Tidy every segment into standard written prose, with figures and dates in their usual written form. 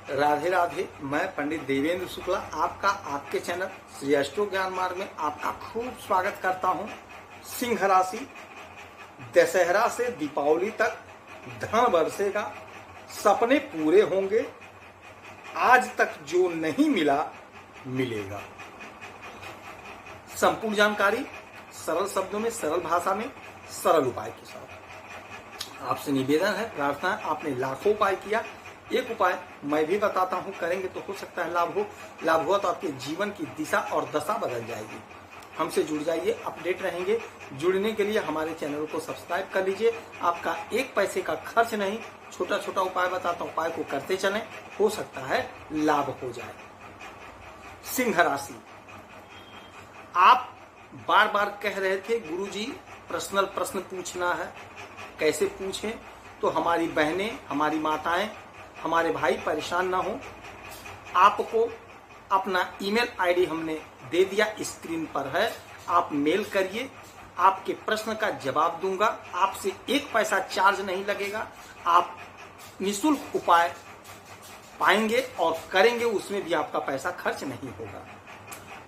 राधे राधे। मैं पंडित देवेंद्र शुक्ला आपका आपके चैनल श्री एस्ट्रो ज्ञान मार्ग में आपका खूब स्वागत करता हूं। सिंह राशि, दशहरा से दीपावली तक धन बरसेगा, सपने पूरे होंगे, आज तक जो नहीं मिला मिलेगा। संपूर्ण जानकारी सरल शब्दों में, सरल भाषा में, सरल उपाय के साथ आपसे निवेदन है, प्रार्थना है। आपने लाखों उपाय किया, एक उपाय मैं भी बताता हूं, करेंगे तो हो सकता है लाभ हुआ तो आपके जीवन की दिशा और दशा बदल जाएगी। हमसे जुड़ जाइए, अपडेट रहेंगे। जुड़ने के लिए हमारे चैनल को सब्सक्राइब कर लीजिए। आपका एक पैसे का खर्च नहीं, छोटा छोटा उपाय बताता हूं, उपाय को करते चलें, हो सकता है लाभ हो जाए। सिंह राशि, आप बार बार कह रहे थे गुरुजी पर्सनल प्रश्न पूछना है, कैसे पूछें? तो हमारी बहनें, हमारी माताएं, हमारे भाई परेशान ना हो। आपको अपना ईमेल आईडी हमने दे दिया, स्क्रीन पर है, आप मेल करिए, आपके प्रश्न का जवाब दूंगा। आपसे एक पैसा चार्ज नहीं लगेगा, आप निःशुल्क उपाय पाएंगे और करेंगे, उसमें भी आपका पैसा खर्च नहीं होगा।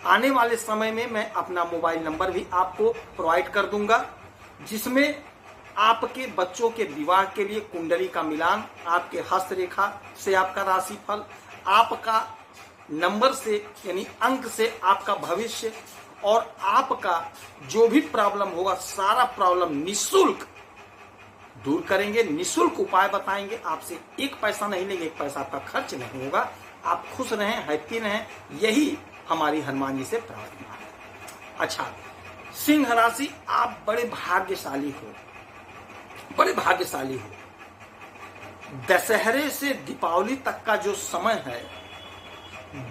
आने वाले समय में मैं अपना मोबाइल नंबर भी आपको प्रोवाइड कर दूंगा, जिसमें आपके बच्चों के विवाह के लिए कुंडली का मिलान, आपके हस्तरेखा से आपका राशिफल, आपका नंबर से यानी अंक से आपका भविष्य और आपका जो भी प्रॉब्लम होगा, सारा प्रॉब्लम निःशुल्क दूर करेंगे, निःशुल्क उपाय बताएंगे। आपसे एक पैसा नहीं लेंगे, एक पैसा आपका खर्च नहीं होगा। आप खुश रहें, हैप्पी रहें, यही हमारी हनुमान जी से प्रार्थना है। अच्छा, सिंह राशि, आप बड़े भाग्यशाली हो, बड़े भाग्यशाली हो। दशहरे से दीपावली तक का जो समय है,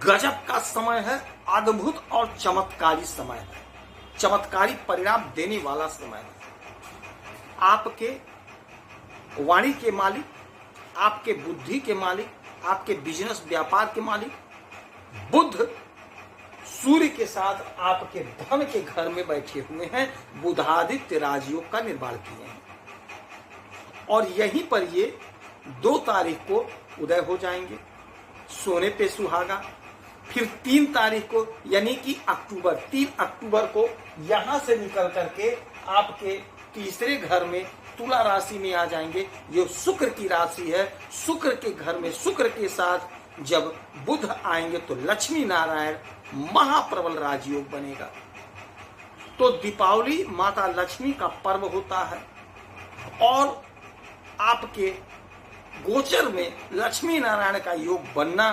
गजब का समय है, अद्भुत और चमत्कारी समय है, चमत्कारी परिणाम देने वाला समय है। आपके वाणी के मालिक, आपके बुद्धि के मालिक, आपके बिजनेस व्यापार के मालिक बुध सूर्य के साथ आपके धन के घर में बैठे हुए हैं, बुधादित्य राजयोग का निर्माण किए हैं और यहीं पर ये 2 तारीख को उदय हो जाएंगे, सोने पे सुहागा। फिर 3 तारीख को यानी कि 3 अक्टूबर को यहां से निकल करके आपके तीसरे घर में तुला राशि में आ जाएंगे। ये शुक्र की राशि है, शुक्र के घर में शुक्र के साथ जब बुध आएंगे तो लक्ष्मी नारायण महाप्रबल राजयोग बनेगा। तो दीपावली माता लक्ष्मी का पर्व होता है और आपके गोचर में लक्ष्मी नारायण का योग बनना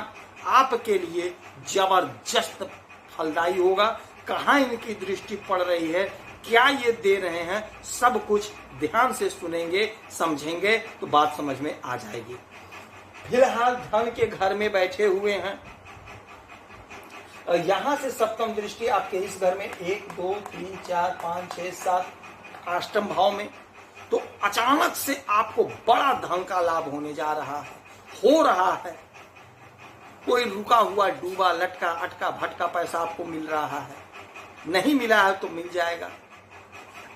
आपके लिए जबरदस्त फलदायी होगा। कहाँ इनकी दृष्टि पड़ रही है, क्या ये दे रहे हैं, सब कुछ ध्यान से सुनेंगे, समझेंगे तो बात समझ में आ जाएगी। फिलहाल धन के घर में बैठे हुए हैं, यहां से सप्तम दृष्टि आपके इस घर में 1 2 3 4 5 6 7 अष्टम भाव में, तो अचानक से आपको बड़ा धन का लाभ होने जा रहा है, हो रहा है। कोई रुका हुआ डूबा लटका अटका भटका पैसा आपको मिल रहा है, नहीं मिला है तो मिल जाएगा।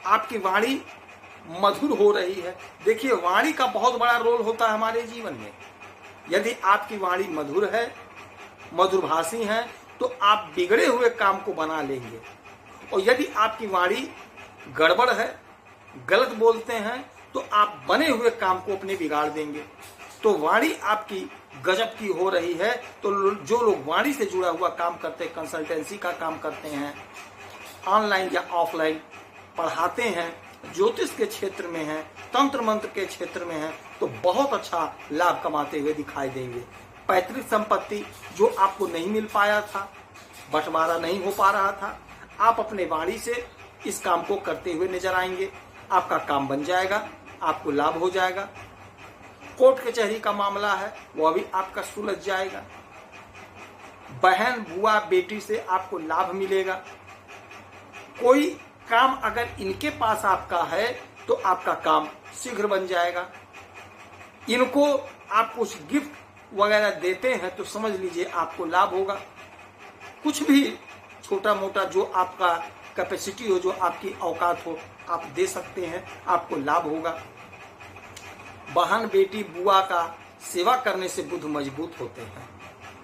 आपकी वाणी मधुर हो रही है। देखिए, वाणी का बहुत बड़ा रोल होता है हमारे जीवन में। यदि आपकी वाणी मधुर है, मधुरभाषी है, तो आप बिगड़े हुए काम को बना लेंगे। और यदि आपकी वाणी गड़बड़ है, गलत बोलते हैं, तो आप बने हुए काम को अपने बिगाड़ देंगे। तो वाणी आपकी गजब की हो रही है। तो जो लोग वाणी से जुड़ा हुआ काम करते हैं, कंसल्टेंसी का काम करते हैं, ऑनलाइन या ऑफलाइन पढ़ाते हैं, ज्योतिष के क्षेत्र में हैं, तंत्र मंत्र के क्षेत्र में हैं, तो बहुत अच्छा लाभ कमाते हुए दिखाई देंगे। पैतृक संपत्ति जो आपको नहीं मिल पाया था, बंटवारा नहीं हो पा रहा था, आप अपने वाणी से इस काम को करते हुए नजर आएंगे। आपका काम बन जाएगा, आपको लाभ हो जाएगा। कोर्ट कचहरी का मामला है, वह भी आपका सुलझ जाएगा। बहन बुआ बेटी से आपको लाभ मिलेगा। कोई काम अगर इनके पास आपका है तो आपका काम शीघ्र बन जाएगा। इनको आप कुछ गिफ्ट वगैरह देते हैं तो समझ लीजिए आपको लाभ होगा। कुछ भी छोटा मोटा जो आपका कैपेसिटी हो, जो आपकी औकात हो, आप दे सकते हैं, आपको लाभ होगा। बहन बेटी बुआ का सेवा करने से बुध मजबूत होते हैं।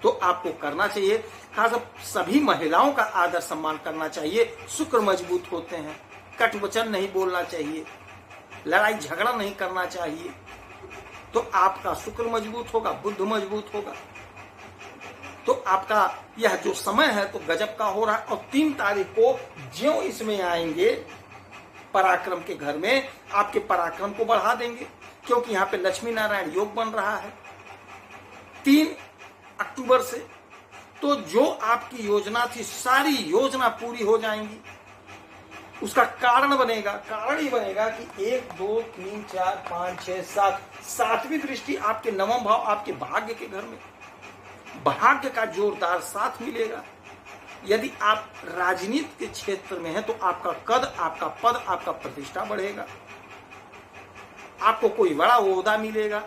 तो आपको करना चाहिए, खास सभी महिलाओं का आदर सम्मान करना चाहिए। शुक्र मजबूत होते हैं, कट वचन नहीं बोलना चाहिए, लड़ाई झगड़ा नहीं करना चाहिए। तो आपका शुक्र मजबूत होगा, बुध मजबूत होगा। तो आपका यह जो समय है तो गजब का हो रहा है। और 3 तारीख को ज्यों इसमें आएंगे पराक्रम के घर में, आपके पराक्रम को बढ़ा देंगे, क्योंकि यहाँ पे लक्ष्मी नारायण योग बन रहा है 3 अक्टूबर से। तो जो आपकी योजना थी सारी योजना पूरी हो जाएंगी। उसका कारण बनेगा, कारण ही बनेगा कि 1 2 3 4 5 6 7 सातवीं दृष्टि आपके नवम भाव, आपके भाग्य के घर में, भाग्य का जोरदार साथ मिलेगा। यदि आप राजनीति के क्षेत्र में हैं तो आपका कद, आपका पद, आपका प्रतिष्ठा बढ़ेगा, आपको कोई बड़ा ओहदा मिलेगा,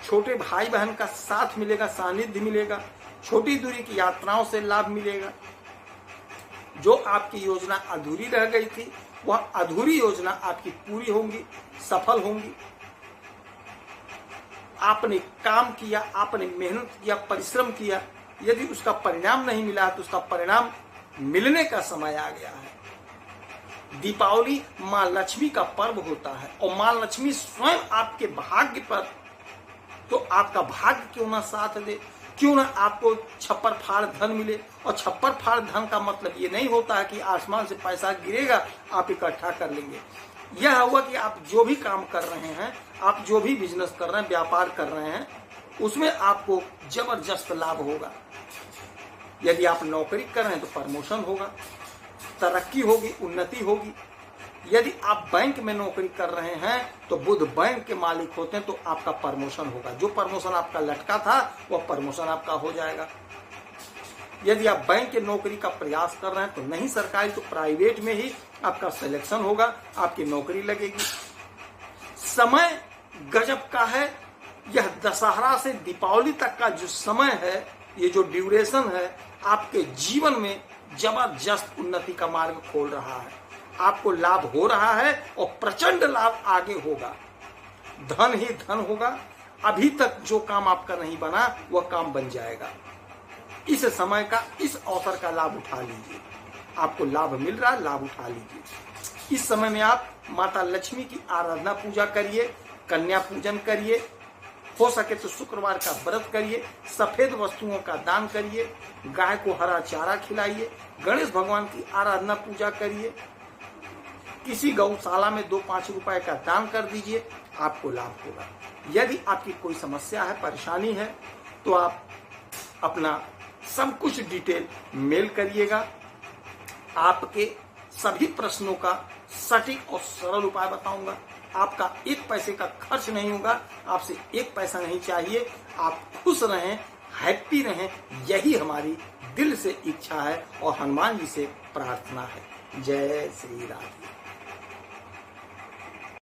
छोटे भाई बहन का साथ मिलेगा, सानिध्य मिलेगा, छोटी दूरी की यात्राओं से लाभ मिलेगा। जो आपकी योजना अधूरी रह गई थी वह अधूरी योजना आपकी पूरी होंगी, सफल होंगी। आपने काम किया, आपने मेहनत किया, परिश्रम किया, यदि उसका परिणाम नहीं मिला तो उसका परिणाम मिलने का समय आ गया है। दीपावली मां लक्ष्मी का पर्व होता है और मां लक्ष्मी स्वयं आपके भाग्य पर, तो आपका भाग्य क्यों ना साथ दे, क्यों ना आपको छप्पर फाड़ धन मिले। और छप्पर फाड़ धन का मतलब ये नहीं होता है कि आसमान से पैसा गिरेगा आप इकट्ठा कर लेंगे। यह हुआ कि आप जो भी काम कर रहे हैं, आप जो भी बिजनेस कर रहे हैं, व्यापार कर रहे हैं, उसमें आपको जबरदस्त लाभ होगा। यदि आप नौकरी कर रहे हैं तो प्रमोशन होगा, तरक्की होगी, उन्नति होगी। यदि आप बैंक में नौकरी कर रहे हैं तो बुध बैंक के मालिक होते हैं, तो आपका प्रमोशन होगा। जो प्रमोशन आपका लटका था वह प्रमोशन आपका हो जाएगा। यदि आप बैंक के नौकरी का प्रयास कर रहे हैं तो नहीं सरकारी तो प्राइवेट में ही आपका सिलेक्शन होगा, आपकी नौकरी लगेगी। समय गजब का है। यह दशहरा से दीपावली तक का जो समय है, ये जो ड्यूरेशन है, आपके जीवन में जबरदस्त उन्नति का मार्ग खोल रहा है। आपको लाभ हो रहा है और प्रचंड लाभ आगे होगा। धन ही धन होगा। अभी तक जो काम आपका नहीं बना वह काम बन जाएगा। इस समय का, इस अवसर का लाभ उठा लीजिए। आपको लाभ मिल रहा है, लाभ उठा लीजिए। इस समय में आप माता लक्ष्मी की आराधना पूजा करिए, कन्या पूजन करिए, हो सके तो शुक्रवार का व्रत करिए, सफेद वस्तुओं का दान करिए, गाय को हरा चारा खिलाइए, गणेश भगवान की आराधना पूजा करिए, किसी गौशाला में 2-5 रुपए का दान कर दीजिए, आपको लाभ होगा। यदि आपकी कोई समस्या है, परेशानी है, तो आप अपना सब कुछ डिटेल मेल करिएगा। आपके सभी प्रश्नों का सटीक और सरल उपाय बताऊंगा। आपका 1 पैसे का खर्च नहीं होगा, आपसे 1 पैसा नहीं चाहिए। आप खुश रहें, हैप्पी रहें, यही हमारी दिल से इच्छा है और हनुमान जी से प्रार्थना है। जय श्री राधे।